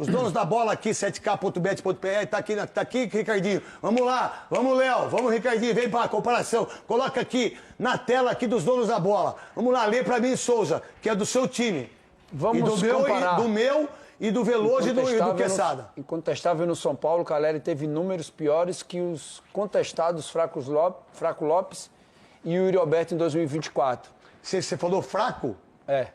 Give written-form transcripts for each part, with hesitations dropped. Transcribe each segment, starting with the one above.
Os donos da bola aqui, 7k.bet.pr, tá aqui, Ricardinho. Vamos lá, vamos, Léo, vamos, Ricardinho, vem pra comparação. Coloca aqui, na tela aqui dos donos da bola. Vamos lá, lê pra mim, Souza, que é do seu time. Vamos comparar. Do meu e do Veloso e do Quesada. Incontestável no São Paulo, o Caleri teve números piores que os contestados Fraco Lopes e o Yuri Alberto em 2024. Você falou fraco? É.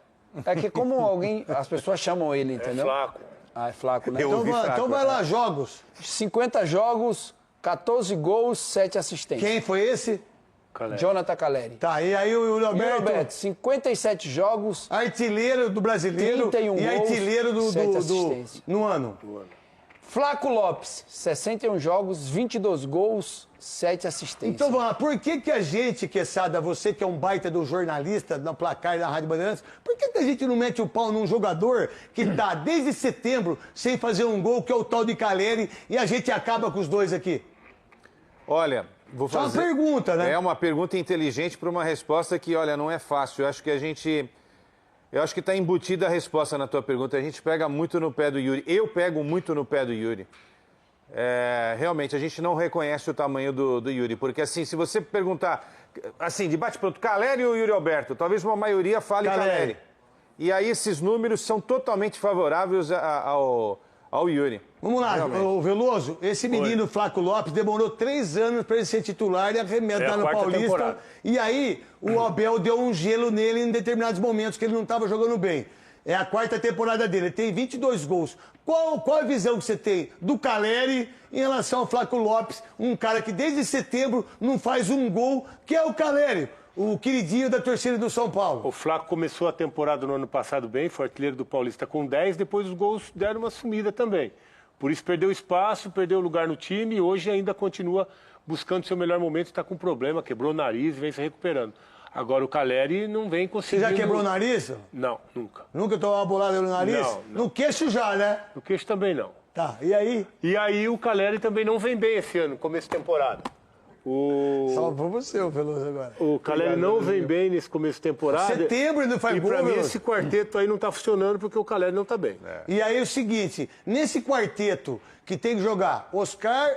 É que como as pessoas chamam ele, entendeu? É flaco. Ah, é flaco, né? Então vai lá, jogos. 50 jogos, 14 gols, 7 assistências. Quem foi esse? Caleri. Jonathan Caleri. Tá, e aí o Yuri Alberto? Yuri Alberto, 57 jogos. Artilheiro do Brasileiro 31 e gols, artilheiro no ano. Flaco Lopes, 61 jogos, 22 gols, 7 assistências. Então vamos lá, por que a gente, Quesada, você que é um baita do jornalista na Placar da Rádio Bandeirantes, por que a gente não mete o pau num jogador que tá desde setembro sem fazer um gol, que é o tal de Caleri, e a gente acaba com os dois aqui? Olha, vou fazer... Só uma pergunta, né? É uma pergunta inteligente para uma resposta que, olha, não é fácil. Eu acho que está embutida a resposta na tua pergunta. A gente pega muito no pé do Yuri. Eu pego muito no pé do Yuri. Realmente, a gente não reconhece o tamanho do Yuri. Porque, assim, se você perguntar, assim, de bate-pronto, Caleri ou Yuri Alberto? Talvez uma maioria fale Caleri. E aí esses números são totalmente favoráveis ao Yuri. Vamos lá, o Veloso, esse menino Flaco Lopes demorou 3 anos para ele ser titular e arrebentar no Paulista. Temporada. E aí o Abel deu um gelo nele em determinados momentos que ele não estava jogando bem. É a 4ª temporada dele, ele tem 22 gols. Qual a visão que você tem do Caleri em relação ao Flaco Lopes, um cara que desde setembro não faz um gol, que é o Caleri, o queridinho da torcida do São Paulo? O Flaco começou a temporada no ano passado bem, foi artilheiro do Paulista com 10, depois os gols deram uma sumida também. Por isso perdeu espaço, perdeu lugar no time e hoje ainda continua buscando seu melhor momento, está com problema, quebrou o nariz e vem se recuperando. Agora o Caleri não vem conseguindo... Você já quebrou o nariz? Não, nunca. Nunca tomou uma bolada no nariz? Não. No queixo já, né? No queixo também não. Tá, e aí? E aí o Caleri também não vem bem esse ano, começo de temporada. Salvou você, o Veloso, agora. O Caleri não vem bem nesse começo de temporada. Setembro ele não faz gol, E pra mim Veloso. esse quarteto aí não tá funcionando porque o Caleri não tá bem. E aí o seguinte, nesse quarteto que tem que jogar Oscar,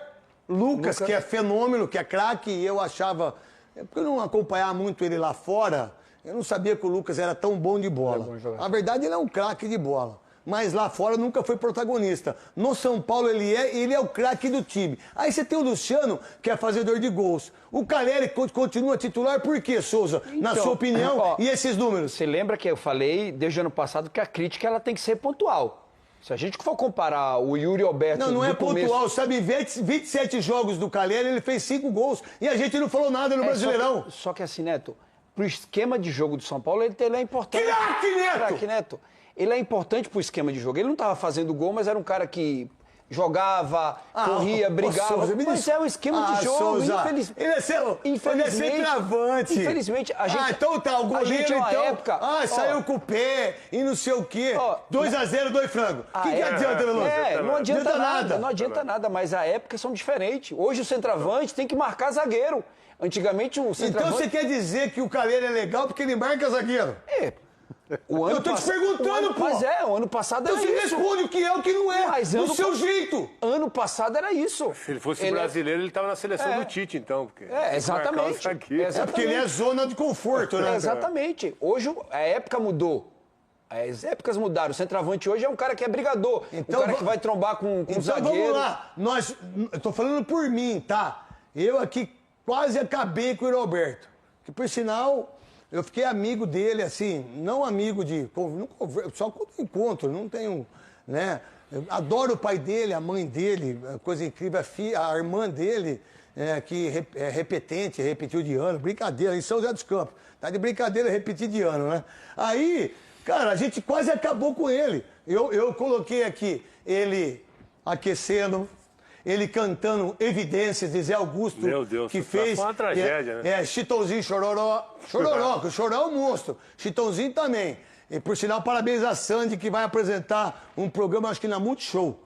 Lucas, que é fenômeno, que é craque, e eu achava... Porque eu não acompanhava muito ele lá fora, eu não sabia que o Lucas era tão bom de bola. Na verdade, ele é um craque de bola. Mas lá fora nunca foi protagonista. No São Paulo ele é o craque do time. Aí você tem o Luciano, que é fazedor de gols. O Caleri continua titular por quê, Souza? Então, na sua opinião, e esses números? Você lembra que eu falei desde o ano passado que a crítica ela tem que ser pontual. Se a gente for comparar o Yuri Alberto... Não é pontual. Sabe, 27 jogos do Caleri, ele fez 5 gols. E a gente não falou nada no Brasileirão. Só que assim, Neto, pro esquema de jogo do São Paulo, ele é importante. Craque, Neto! Ele é importante pro esquema de jogo. Ele não estava fazendo gol, mas era um cara que jogava, corria, brigava. Souza, mas é o esquema de jogo, Souza. Infelizmente. Ele é centroavante. Infelizmente, a gente... então tá, o goleiro, então... época, saiu com o pé e não sei o quê. 2-0, 2 frangos. O que adianta, Veloso? Não adianta nada. Não adianta nada, mas a época são diferentes. Hoje o centroavante tem que marcar zagueiro. Antigamente o centroavante... Então você quer dizer que o Caleri é legal porque ele marca zagueiro? Eu tô te perguntando, pô. Mas o ano passado era isso. Então você responde o que é o que não é, do seu jeito. Ano passado era isso. Se ele fosse brasileiro, ele tava na seleção do Tite, então. Porque exatamente. É porque ele é zona de conforto, né? Exatamente. Hoje a época mudou. As épocas mudaram. O centroavante hoje é um cara que é brigador. Então, um cara que vai trombar com então zagueiro. Vamos lá. Eu tô falando por mim, tá? Eu aqui quase acabei com o Roberto. Que, por sinal... Eu fiquei amigo dele, assim, não amigo de... Só quando encontro, não tenho... né? Eu adoro o pai dele, a mãe dele, coisa incrível, a irmã dele, que é repetente, repetiu de ano, brincadeira, em São José dos Campos. Tá de brincadeira, repetir de ano, né? Aí, cara, a gente quase acabou com ele. Eu coloquei aqui ele aquecendo... Ele cantando Evidências de Zé Augusto. Meu Deus, que fez. Foi uma tragédia, né? Chitãozinho, Chororó. Chororó, que o Chororó é um monstro. Chitãozinho também. E por sinal, parabéns a Sandy, que vai apresentar um programa, acho que na Multishow.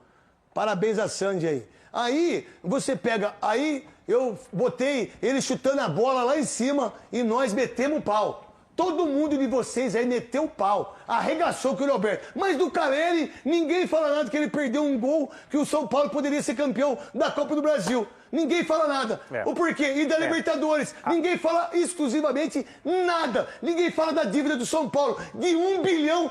Parabéns a Sandy aí. Aí, você pega. Aí, eu botei ele chutando a bola lá em cima e nós metemos o pau. Todo mundo de vocês aí meteu o pau. arregaçou com o Yuri Alberto. Mas do Caleri, ninguém fala nada que ele perdeu um gol que o São Paulo poderia ser campeão da Copa do Brasil. Ninguém fala nada. O porquê? E da Libertadores. Ninguém fala exclusivamente nada. Ninguém fala da dívida do São Paulo, de R$1 bilhão.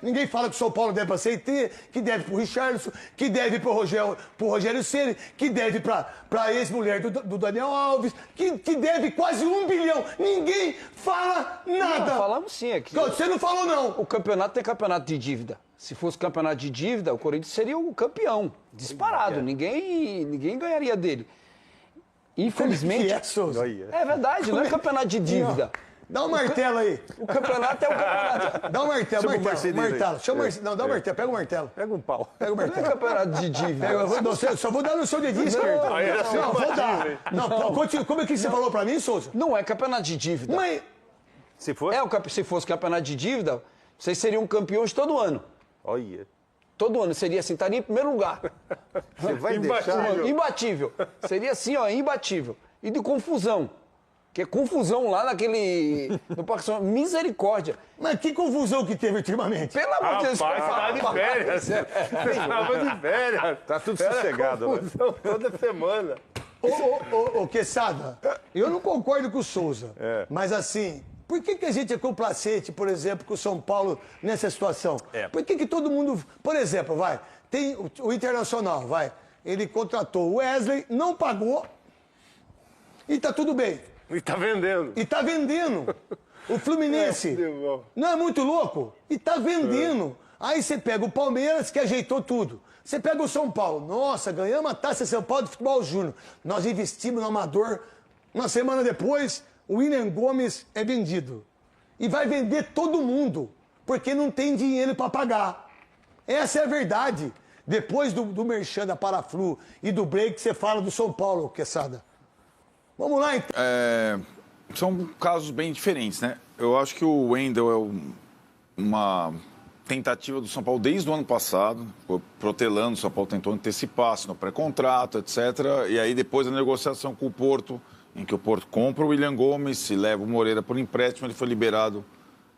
Ninguém fala que o São Paulo deve para CT, que deve para o Richarlison, que deve para o Rogério Ceni, que deve para a ex-mulher do Daniel Alves, que deve quase R$1 bilhão. Ninguém fala nada. Não, falamos sim aqui. Você não falou, não. O campeonato tem campeonato de dívida. Se fosse campeonato de dívida, o Corinthians seria o campeão. Disparado. Ninguém ganharia dele. Infelizmente. É verdade, não é campeonato de dívida. Dá um martelo aí. O campeonato é o campeonato. Dá um martelo, martelo. Chama o martelo. Não, dá um martelo. Pega o martelo. Pega um pau. Pega o Não é martelo. campeonato de dívida. Só vou dar no seu dedinho esquerdo. Não, vou dar. Não, como é que você falou pra mim, Souza? Não é campeonato de dívida. Mas... Se for? Se fosse campeonato de dívida, vocês seriam campeões todo ano. Olha. Todo ano seria assim, estaria em primeiro lugar. Você vai Imbatível. Imbatível. Seria assim, ó, imbatível. E de confusão. Que é confusão lá no Parque São misericórdia. Mas que confusão que teve ultimamente. Pelo amor de Deus. Rapaz, tá de férias. Tava de férias. Tá tudo sossegado, né? Confusão toda semana. Ô, Quesada, eu não concordo com o Souza. Mas assim, por que a gente é complacente, por exemplo, com o São Paulo nessa situação? Por que todo mundo... Por exemplo, tem o Internacional, ele contratou o Wesley, não pagou e tá tudo bem. E tá vendendo. E tá vendendo. O Fluminense. Não é muito louco? E tá vendendo. Aí você pega o Palmeiras, que ajeitou tudo. Você pega o São Paulo. Nossa, ganhamos a Taça São Paulo de Futebol Júnior. Nós investimos no Amador. Uma semana depois, o William Gomes é vendido. E vai vender todo mundo, porque não tem dinheiro para pagar. Essa é a verdade. Depois do merchan da Paraflu e do break, você fala do São Paulo, Quesada. Vamos lá, então. São casos bem diferentes, né? Eu acho que o Wendel é uma tentativa do São Paulo desde o ano passado, protelando, o São Paulo tentou antecipar, no pré-contrato, etc. E aí depois a negociação com o Porto, em que o Porto compra o William Gomes, se leva o Moreira por empréstimo, ele foi liberado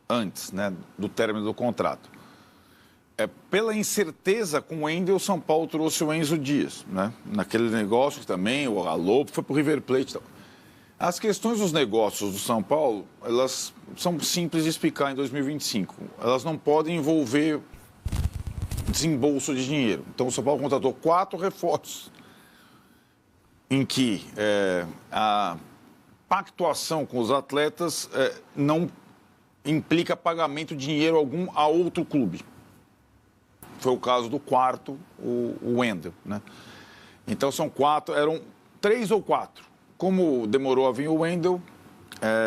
antes, né, do término do contrato. Pela incerteza com o Wendel, o São Paulo trouxe o Enzo Dias, né? Naquele negócio que também, o Alopo foi para o River Plate. Então. As questões dos negócios do São Paulo, elas são simples de explicar em 2025. Elas não podem envolver desembolso de dinheiro. Então, o São Paulo contratou 4 reforços em que a pactuação com os atletas não implica pagamento de dinheiro algum a outro clube. Foi o caso do quarto, o Wendel, né? Então são 4, eram 3 ou 4. Como demorou a vir o Wendel,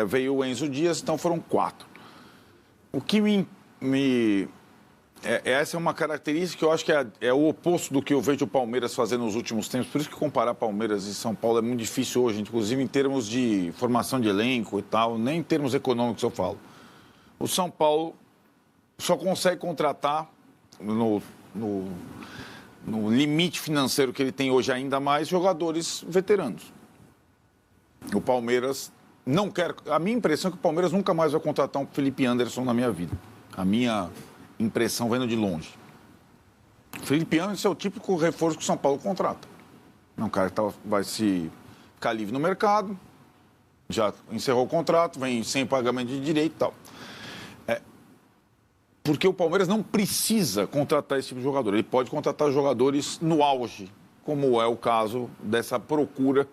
veio o Enzo Dias, então foram 4. O que essa é uma característica que eu acho que é o oposto do que eu vejo o Palmeiras fazendo nos últimos tempos. Por isso que comparar Palmeiras e São Paulo é muito difícil hoje, inclusive em termos de formação de elenco e tal, nem em termos econômicos eu falo. O São Paulo só consegue contratar no limite financeiro que ele tem hoje ainda mais, jogadores veteranos. O Palmeiras não quer... A minha impressão é que o Palmeiras nunca mais vai contratar um Felipe Anderson na minha vida. A minha impressão vendo de longe. O Felipe Anderson é o típico reforço que o São Paulo contrata. É um cara que vai se ficar livre no mercado, já encerrou o contrato, vem sem pagamento de direito e tal. Porque o Palmeiras não precisa contratar esse tipo de jogador. Ele pode contratar jogadores no auge, como é o caso dessa procura,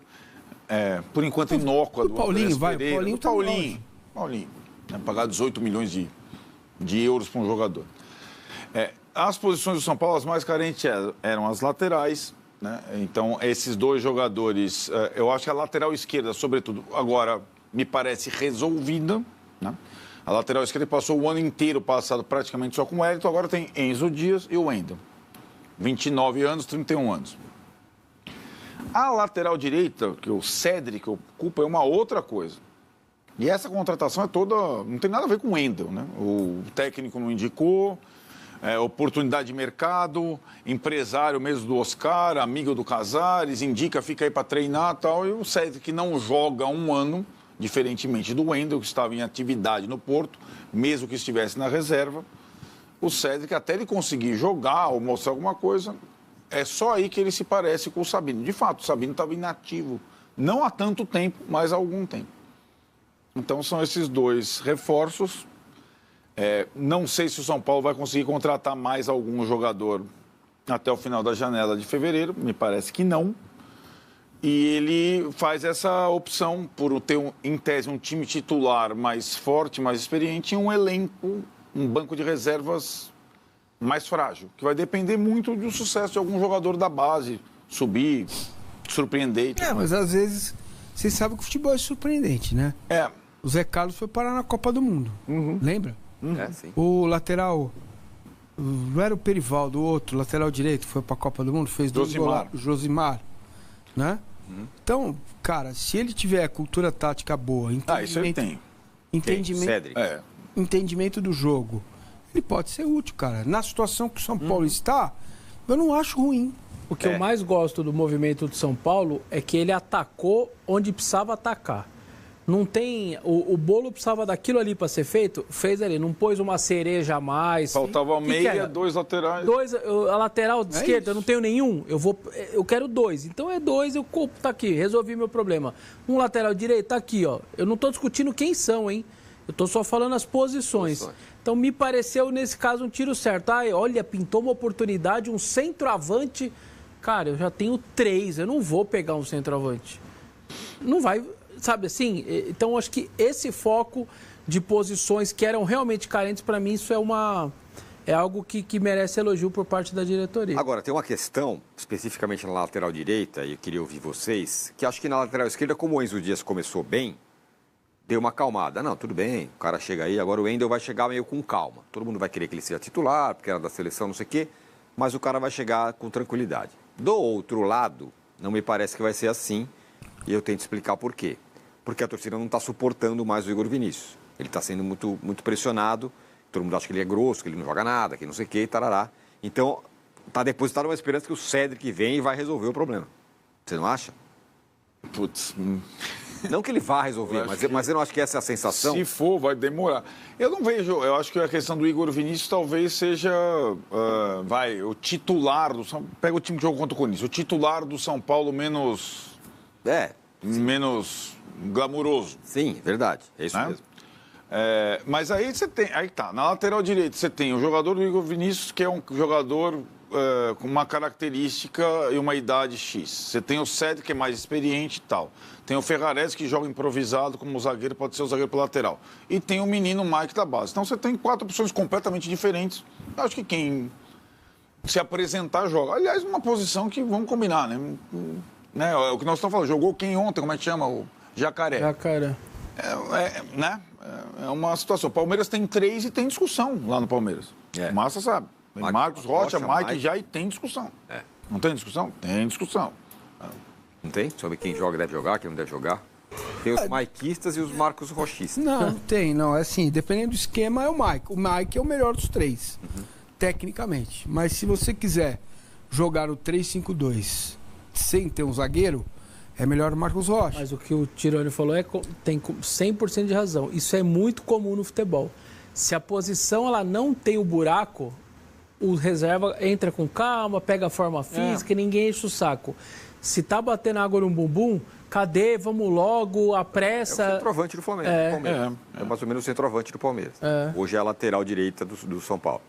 por enquanto, inócua do Paulinho. Paulinho, né, pagar 18 milhões de euros para um jogador. As posições do São Paulo, as mais carentes eram as laterais, né? Então, esses 2 jogadores, eu acho que a lateral esquerda, sobretudo, agora me parece resolvida, né? A lateral esquerda passou o ano inteiro passado praticamente só com o Wellington, agora tem Enzo Dias e o Wendel. 29 anos, 31 anos. A lateral direita, que o Cédric ocupa, é uma outra coisa. E essa contratação é toda... Não tem nada a ver com o Wendel, né? O técnico não indicou, oportunidade de mercado, empresário mesmo do Oscar, amigo do Casares, indica, fica aí para treinar e tal. E o Cédric, que não joga há um ano, Diferentemente do Wendel, que estava em atividade no Porto, mesmo que estivesse na reserva, o Cédric, até ele conseguir jogar ou mostrar alguma coisa, é só aí que ele se parece com o Sabino. De fato, o Sabino estava inativo, não há tanto tempo, mas há algum tempo. Então são esses dois reforços. Não sei se o São Paulo vai conseguir contratar mais algum jogador até o final da janela de fevereiro, me parece que não. E ele faz essa opção por ter, em tese, um time titular mais forte, mais experiente e um elenco, um banco de reservas mais frágil, que vai depender muito do sucesso de algum jogador da base, subir, surpreender. Mas às vezes, vocês sabem que o futebol é surpreendente, né? O Zé Carlos foi parar na Copa do Mundo, lembra? Sim. O lateral, não era o Perivaldo, o outro, lateral direito, foi pra Copa do Mundo, fez 2 gols, Josimar, né? Então, cara, se ele tiver cultura tática boa, isso ele tem. Entendimento do jogo, ele pode ser útil, cara. Na situação que o São Paulo está, eu não acho ruim. O que eu mais gosto do movimento do São Paulo é que ele atacou onde precisava atacar. Não tem... O bolo precisava daquilo ali para ser feito, fez ali. Não pôs uma cereja a mais. Faltava meia, 2 laterais. A lateral de esquerda, eu não tenho nenhum. Eu quero 2. Então é 2, tá aqui, resolvi meu problema. Um lateral direito, tá aqui, ó. Eu não tô discutindo quem são, hein? Eu tô só falando as posições. Então me pareceu, nesse caso, um tiro certo. Olha, pintou uma oportunidade, um centroavante. Cara, eu já tenho 3, eu não vou pegar um centroavante. Não vai... Sabe assim? Então, acho que esse foco de posições que eram realmente carentes, para mim, isso é algo que merece elogio por parte da diretoria. Agora, tem uma questão, especificamente na lateral direita, e eu queria ouvir vocês, que acho que na lateral esquerda, como o Enzo Dias começou bem, deu uma acalmada. Não, tudo bem, o cara chega aí, agora o Wendel vai chegar meio com calma. Todo mundo vai querer que ele seja titular, porque era da seleção, não sei o quê, mas o cara vai chegar com tranquilidade. Do outro lado, não me parece que vai ser assim, e eu tento explicar por quê. Porque a torcida não está suportando mais o Igor Vinícius. Ele está sendo muito, muito pressionado, todo mundo acha que ele é grosso, que ele não joga nada, que não sei o quê, tarará. Então, está depositado uma esperança que o Cédric vem e vai resolver o problema. Você não acha? Putz... Não que ele vá resolver, mas eu não acho que essa é a sensação. Se for, vai demorar. Eu não vejo, eu acho que a questão do Igor Vinícius talvez seja, o titular do São Paulo. Pega o time que jogou contra o Corinthians, o titular do São Paulo menos glamuroso. Sim, verdade, é isso mesmo. Mas aí você tem, na lateral direita você tem o jogador do Igor Vinícius, que é um jogador com uma característica e uma idade X. Você tem o Cédric, que é mais experiente e tal. Tem o Ferrarese, que joga improvisado como zagueiro, pode ser o zagueiro pro lateral. E tem o menino Mike da base. Então você tem 4 opções completamente diferentes. Eu acho que quem se apresentar joga. Aliás, uma posição que vamos combinar, né? O que nós estamos falando, jogou quem ontem, como é que chama? O Jacaré. É uma situação. O Palmeiras tem 3 e tem discussão lá no Palmeiras. O Massa sabe. Marcos Rocha, Mike já e tem discussão. Não tem discussão? Tem discussão. Não tem? Sobre quem joga deve jogar, quem não deve jogar? Tem os maikistas e os Marcos Rochistas. Não tem, não. É assim, dependendo do esquema, é o Mike. O Mike é o melhor dos 3, tecnicamente. Mas se você quiser jogar o 3-5-2 sem ter um zagueiro, é melhor o Marcos Rocha. Mas o que o Tironi falou tem 100% de razão. Isso é muito comum no futebol. Se a posição ela não tem o buraco, o reserva entra com calma, pega a forma física e ninguém enche o saco. Se tá batendo água no bumbum, cadê? Vamos logo, a pressa... É o centroavante do Palmeiras. É mais ou menos o centroavante do Palmeiras. Hoje é a lateral direita do São Paulo.